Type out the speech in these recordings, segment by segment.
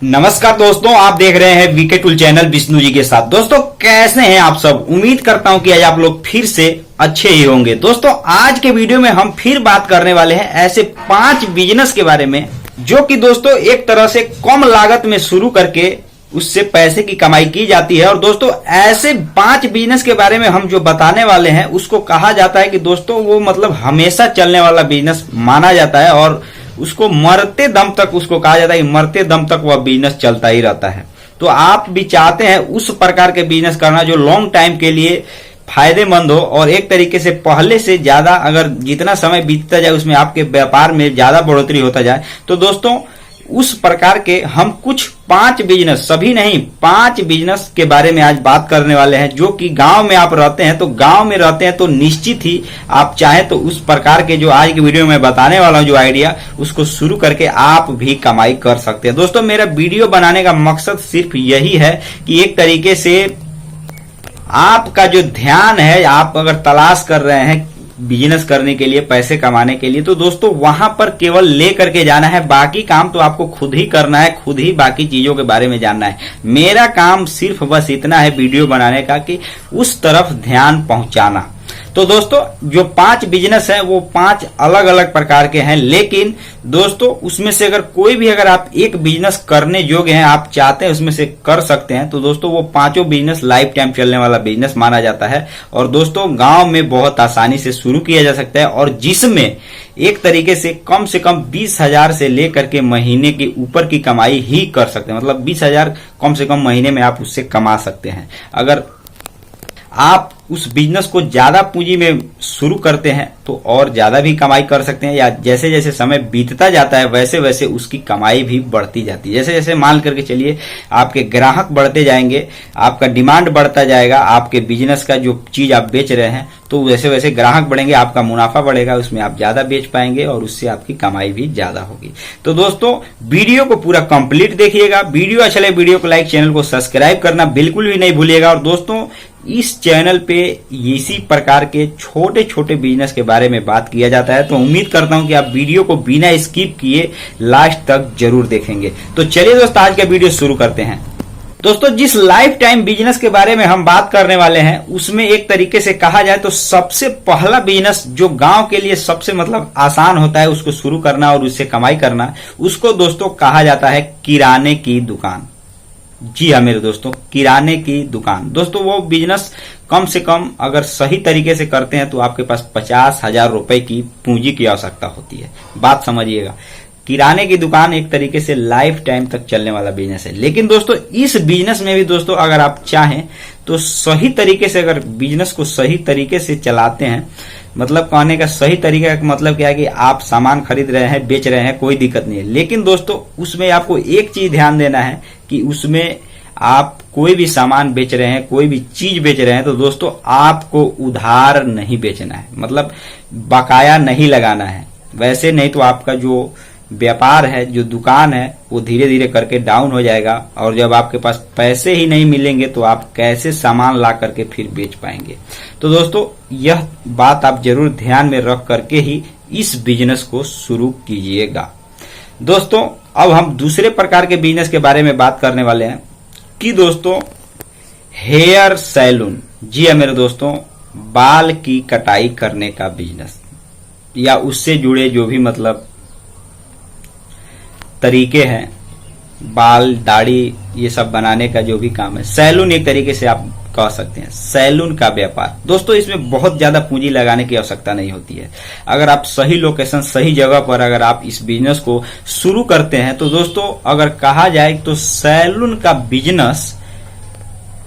नमस्कार दोस्तों, आप देख रहे हैं VK tool channel Vishnu ji के साथ। दोस्तों कैसे हैं आप सब? उम्मीद करता हूं कि आज आप लोग फिर से अच्छे ही होंगे। दोस्तों आज के वीडियो में हम फिर बात करने वाले हैं ऐसे 5 बिजनेस के बारे में जो कि दोस्तों एक तरह से कम लागत में शुरू करके उससे पैसे की कमाई की जाती है। और दोस्तों ऐसे 5 बिजनेस के बारे में हम जो बताने वाले हैं उसको कहा जाता है कि दोस्तों वो मतलब हमेशा चलने वाला बिजनेस माना जाता है और उसको मरते दम तक उसको कहा जाता है कि मरते दम तक वह बिजनेस चलता ही रहता है। तो आप भी चाहते हैं उस प्रकार के बिजनेस करना जो लॉन्ग टाइम के लिए फायदेमंद हो और एक तरीके से पहले से ज्यादा अगर जितना समय बीतता जाए उसमें आपके व्यापार में ज्यादा बढ़ोतरी होता जाए। तो दोस्तों उस प्रकार के हम कुछ 5 बिजनेस, सभी नहीं 5 बिजनेस के बारे में आज बात करने वाले हैं जो कि गांव में आप रहते हैं। तो गांव में रहते हैं तो निश्चित ही आप चाहें तो उस प्रकार के जो आज की वीडियो में बताने वाला हूं जो आइडिया उसको शुरू करके आप भी कमाई कर सकते हैं। दोस्तों मेरा वीडियो बनाने का मकसद सिर्फ यही है कि एक तरीके से आपका जो ध्यान है, आप अगर तलाश कर रहे हैं बिजनेस करने के लिए, पैसे कमाने के लिए, तो दोस्तों वहां पर केवल ले करके जाना है। बाकी काम तो आपको खुद ही करना है, खुद ही बाकी चीजों के बारे में जानना है। मेरा काम सिर्फ बस इतना है वीडियो बनाने का कि उस तरफ ध्यान पहुंचाना। तो दोस्तों जो 5 बिजनेस हैं वो 5 अलग अलग प्रकार के हैं, लेकिन दोस्तों उसमें से अगर कोई भी अगर आप एक बिजनेस करने योग्य हैं, आप चाहते हैं उसमें से कर सकते हैं, तो दोस्तों वो 5 बिजनेस लाइफ टाइम चलने वाला बिजनेस माना जाता है। और दोस्तों गांव में बहुत आसानी से शुरू किया जा सकता है और जिसमें एक तरीके से कम 20,000 से लेकर के महीने के ऊपर की कमाई ही कर सकते हैं। मतलब 20,000 कम से कम महीने में आप उससे कमा सकते हैं। अगर आप उस बिजनेस को ज्यादा पूंजी में शुरू करते हैं तो और ज्यादा भी कमाई कर सकते हैं, या जैसे जैसे समय बीतता जाता है वैसे वैसे उसकी कमाई भी बढ़ती जाती है। जैसे जैसे मान करके चलिए आपके ग्राहक बढ़ते जाएंगे, आपका डिमांड बढ़ता जाएगा, आपके बिजनेस का जो चीज आप बेच रहे हैं तो वैसे वैसे ग्राहक बढ़ेंगे, आपका मुनाफा बढ़ेगा, उसमें आप ज्यादा बेच पाएंगे और उससे आपकी कमाई भी ज्यादा होगी। तो दोस्तों वीडियो को पूरा कंप्लीट देखिएगा। वीडियो अच्छा लगे वीडियो को लाइक, चैनल को सब्सक्राइब करना बिल्कुल भी नहीं भूलिएगा। और दोस्तों इस चैनल पे इसी प्रकार के छोटे छोटे बिजनेस के बारे में बात किया जाता है, तो उम्मीद करता हूं कि आप वीडियो को बिना स्किप किए लास्ट तक जरूर देखेंगे। तो चलिए दोस्तों आज का वीडियो शुरू करते हैं। दोस्तों जिस लाइफ टाइम बिजनेस के बारे में हम बात करने वाले हैं उसमें एक तरीके से कहा जाए तो सबसे पहला बिजनेस जो गांव के लिए सबसे मतलब आसान होता है उसको शुरू करना और उससे कमाई करना, उसको दोस्तों कहा जाता है किराने की दुकान। जी हाँ मेरे दोस्तों, किराने की दुकान। दोस्तों वो बिजनेस कम से कम अगर सही तरीके से करते हैं तो आपके पास 50,000 रुपए की पूंजी की आवश्यकता होती है। बात समझिएगा, किराने की दुकान एक तरीके से लाइफ टाइम तक चलने वाला बिजनेस है। लेकिन दोस्तों इस बिजनेस में भी दोस्तों अगर आप चाहें तो सही तरीके से अगर बिजनेस को सही तरीके से चलाते हैं, मतलब कहने का सही तरीका का मतलब क्या है कि आप सामान खरीद रहे हैं, बेच रहे हैं, कोई दिक्कत नहीं है। लेकिन दोस्तों उसमें आपको एक चीज ध्यान देना है कि उसमें आप कोई भी सामान बेच रहे हैं, कोई भी चीज बेच रहे हैं तो दोस्तों आपको उधार नहीं बेचना है, मतलब बकाया नहीं लगाना है। वैसे नहीं तो आपका जो व्यापार है, जो दुकान है, वो धीरे धीरे करके डाउन हो जाएगा और जब आपके पास पैसे ही नहीं मिलेंगे तो आप कैसे सामान ला करके फिर बेच पाएंगे। तो दोस्तों यह बात आप जरूर ध्यान में रख करके ही इस बिजनेस को शुरू कीजिएगा। दोस्तों अब हम दूसरे प्रकार के बिजनेस के बारे में बात करने वाले हैं कि दोस्तों हेयर सैलून। जी हाँ मेरे दोस्तों, बाल की कटाई करने का बिजनेस या उससे जुड़े जो भी मतलब तरीके हैं, बाल दाढ़ी ये सब बनाने का जो भी काम है, सैलून एक तरीके से आप कह सकते हैं, सैलून का व्यापार। दोस्तों इसमें बहुत ज्यादा पूंजी लगाने की आवश्यकता नहीं होती है। अगर आप सही लोकेशन, सही जगह पर अगर आप इस बिजनेस को शुरू करते हैं तो दोस्तों अगर कहा जाए तो सैलून का बिजनेस,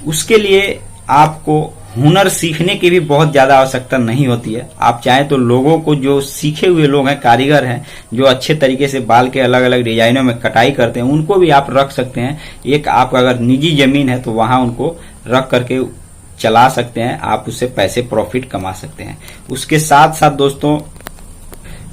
उसके लिए आपको हुनर सीखने की भी बहुत ज्यादा आवश्यकता नहीं होती है। आप चाहें तो लोगों को, जो सीखे हुए लोग हैं, कारीगर हैं, जो अच्छे तरीके से बाल के अलग अलग डिजाइनों में कटाई करते हैं, उनको भी आप रख सकते हैं। एक आपका अगर निजी जमीन है तो वहां उनको रख करके चला सकते हैं, आप उससे पैसे प्रॉफिट कमा सकते हैं। उसके साथ साथ दोस्तों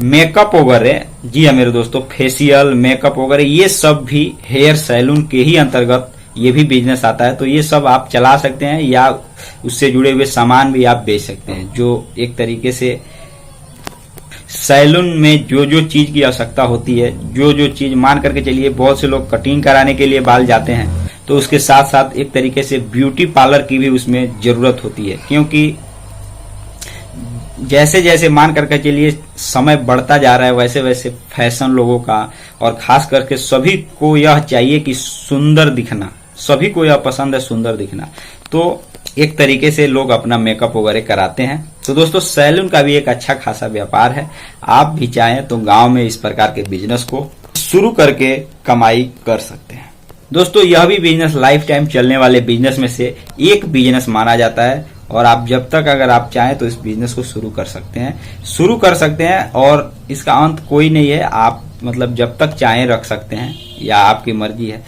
मेकअप वगैरह, जी हाँ मेरे दोस्तों, फेशियल मेकअप वगैरह ये सब भी हेयर सैलून के ही अंतर्गत ये भी बिजनेस आता है। तो ये सब आप चला सकते हैं या उससे जुड़े हुए सामान भी आप बेच सकते हैं, जो एक तरीके से सैलून में जो जो चीज की आवश्यकता होती है, जो जो चीज मान करके चलिए, बहुत से लोग कटिंग कराने के लिए बाल जाते हैं, तो उसके साथ साथ एक तरीके से ब्यूटी पार्लर की भी उसमें जरूरत होती है। क्योंकि जैसे जैसे मान करके चलिए समय बढ़ता जा रहा है, वैसे वैसे फैशन लोगों का, और खास करके सभी को यह चाहिए कि सुंदर दिखना, सभी को यह पसंद है सुंदर दिखना, तो एक तरीके से लोग अपना मेकअप वगैरह कराते हैं। तो दोस्तों सैलून का भी एक अच्छा खासा व्यापार है। आप भी चाहें तो गांव में इस प्रकार के बिजनेस को शुरू करके कमाई कर सकते हैं। दोस्तों यह भी बिजनेस लाइफ टाइम चलने वाले बिजनेस में से एक बिजनेस माना जाता है, और आप जब तक अगर आप चाहें तो इस बिजनेस को शुरू कर सकते हैं, और इसका अंत कोई नहीं है। आप मतलब जब तक चाहें रख सकते हैं, या आपकी मर्जी है।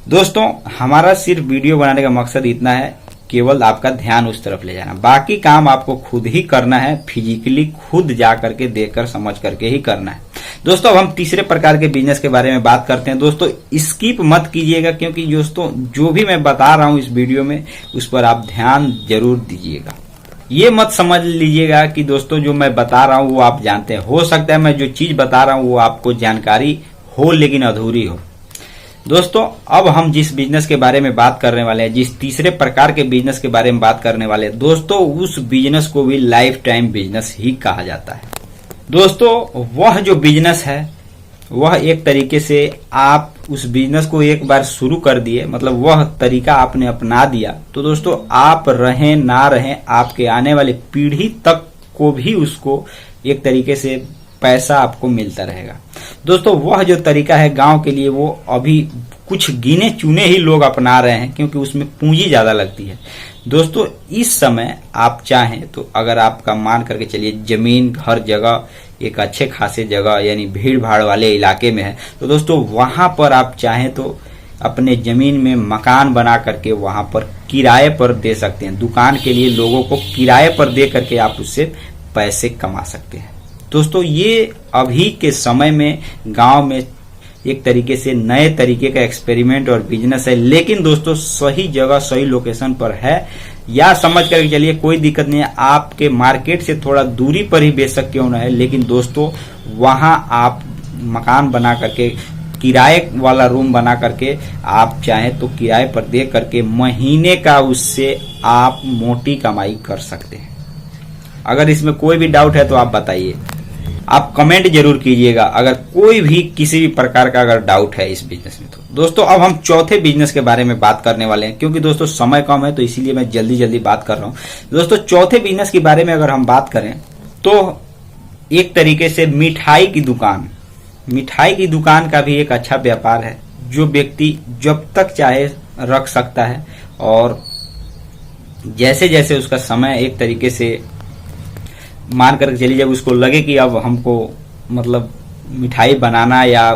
दोस्तों हमारा सिर्फ वीडियो बनाने का मकसद इतना है, केवल आपका ध्यान उस तरफ ले जाना, बाकी काम आपको खुद ही करना है, फिजिकली खुद जा करके देखकर समझ करके ही करना है। दोस्तों अब हम तीसरे प्रकार के बिजनेस के बारे में बात करते हैं। दोस्तों स्किप मत कीजिएगा, क्योंकि दोस्तों जो भी मैं बता रहा हूं इस वीडियो में, उस पर आप ध्यान जरूर दीजिएगा। ये मत समझ लीजिएगा कि दोस्तों जो मैं बता रहा हूं वो आप जानते हैं। हो सकता है मैं जो चीज बता रहा हूं वो आपको जानकारी हो लेकिन अधूरी हो। दोस्तों अब हम जिस बिजनेस के बारे में बात करने वाले हैं, जिस तीसरे प्रकार के बिजनेस के बारे में बात करने वाले हैं, दोस्तों उस बिजनेस को भी लाइफ टाइम बिजनेस ही कहा जाता है। दोस्तों वह जो बिजनेस है, वह एक तरीके से आप उस बिजनेस को एक बार शुरू कर दिए, मतलब वह तरीका आपने अपना दिया, तो दोस्तों आप रहें ना रहें, आपके आने वाली पीढ़ी तक को भी उसको एक तरीके से पैसा आपको मिलता रहेगा। दोस्तों वह जो तरीका है गांव के लिए, वो अभी कुछ गिने चुने ही लोग अपना रहे हैं, क्योंकि उसमें पूंजी ज्यादा लगती है। दोस्तों इस समय आप चाहें तो, अगर आपका मान करके चलिए जमीन हर जगह एक अच्छे खासे जगह यानी भीड़ भाड़ वाले इलाके में है, तो दोस्तों वहां पर आप चाहें तो अपने जमीन में मकान बना करके वहां पर किराए पर दे सकते हैं। दुकान के लिए लोगों को किराए पर दे करके आप उससे पैसे कमा सकते हैं। दोस्तों ये अभी के समय में गांव में एक तरीके से नए तरीके का एक्सपेरिमेंट और बिजनेस है, लेकिन दोस्तों सही जगह सही लोकेशन पर है, या समझ कर चलिए कोई दिक्कत नहीं है, आपके मार्केट से थोड़ा दूरी पर ही बेशक क्यों ना है, लेकिन दोस्तों वहां आप मकान बना करके, किराए वाला रूम बना करके आप चाहें तो किराए पर दे करके महीने का उससे आप मोटी कमाई कर सकते हैं। अगर इसमें कोई भी डाउट है तो आप बताइए, आप कमेंट जरूर कीजिएगा अगर कोई भी किसी भी प्रकार का अगर डाउट है इस बिजनेस में। तो दोस्तों अब हम चौथे बिजनेस के बारे में बात करने वाले हैं, क्योंकि दोस्तों समय कम है तो इसीलिए मैं जल्दी जल्दी बात कर रहा हूं। दोस्तों चौथे बिजनेस के बारे में अगर हम बात करें तो एक तरीके से मिठाई की दुकान का भी एक अच्छा व्यापार है, जो व्यक्ति जब तक चाहे रख सकता है, और जैसे जैसे उसका समय एक तरीके से मान कर चलिए, जब उसको लगे कि अब हमको मतलब मिठाई बनाना या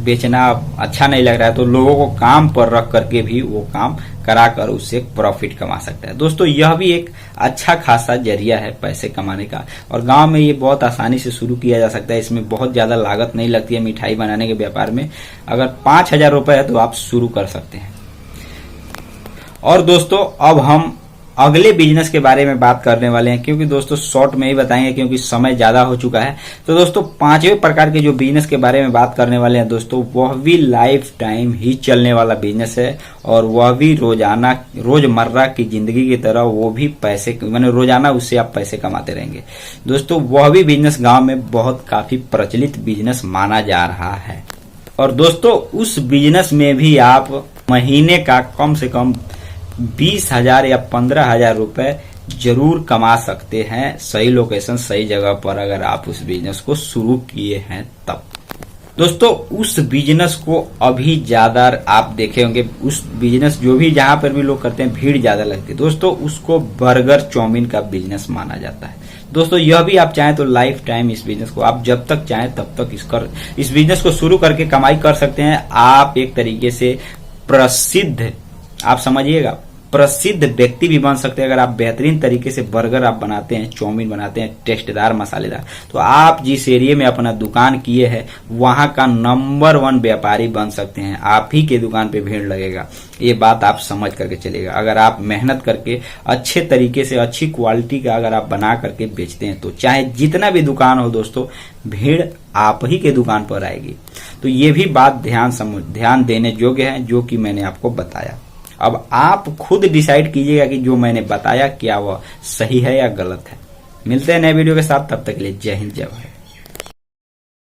बेचना अच्छा नहीं लग रहा है, तो लोगों को काम पर रख करके भी वो काम कराकर उससे प्रॉफिट कमा सकता है। दोस्तों यह भी एक अच्छा खासा जरिया है पैसे कमाने का, और गांव में ये बहुत आसानी से शुरू किया जा सकता है। इसमें बहुत ज्यादा लागत नहीं लगती है मिठाई बनाने के व्यापार में। अगर 5,000 रुपए है तो आप शुरू कर सकते हैं। और दोस्तों अब हम अगले बिजनेस के बारे में बात करने वाले हैं, क्योंकि दोस्तों शॉर्ट में ही बताएंगे क्योंकि समय ज्यादा हो चुका है। तो दोस्तों पांचवें प्रकार के जो बिजनेस के बारे में बात करने वाले हैं दोस्तों, वह भी लाइफ टाइम ही चलने वाला बिजनेस है, और वह भी रोजमर्रा की जिंदगी की तरह वो भी पैसे माने रोजाना उससे आप पैसे कमाते रहेंगे। दोस्तों वह भी बिजनेस गांव में बहुत काफी प्रचलित बिजनेस माना जा रहा है, और दोस्तों उस बिजनेस में भी आप महीने का कम से कम 20,000 या 15,000 रुपए जरूर कमा सकते हैं, सही लोकेशन सही जगह पर अगर आप उस बिजनेस को शुरू किए हैं तब। दोस्तों उस बिजनेस को अभी ज्यादा आप देखे होंगे, उस बिजनेस जो भी जहां पर भी लोग करते हैं भीड़ ज्यादा लगती है। दोस्तों उसको बर्गर चाउमीन का बिजनेस माना जाता है। दोस्तों यह भी आप चाहें तो लाइफ टाइम इस बिजनेस को आप जब तक चाहें तब तक इस बिजनेस को शुरू करके कमाई कर सकते हैं। आप एक तरीके से प्रसिद्ध, आप समझिएगा प्रसिद्ध व्यक्ति भी बन सकते हैं। अगर आप बेहतरीन तरीके से बर्गर आप बनाते हैं, चाउमीन बनाते हैं, टेस्टदार मसालेदार, तो आप जिस एरिया में अपना दुकान किए हैं वहां का नंबर 1 व्यापारी बन सकते हैं। आप ही के दुकान पे भीड़ लगेगा, ये बात आप समझ करके चलेगा। अगर आप मेहनत करके अच्छे तरीके से अच्छी क्वालिटी का अगर आप बना करके बेचते हैं तो चाहे जितना भी दुकान हो दोस्तों, भीड़ आप ही के दुकान पर आएगी। तो ये भी बात ध्यान देने योग्य है जो कि मैंने आपको बताया। अब आप खुद डिसाइड कीजिएगा कि जो मैंने बताया क्या वह सही है या गलत है। मिलते हैं नए वीडियो के साथ, तब तक के लिए जय हिंद जय भारत।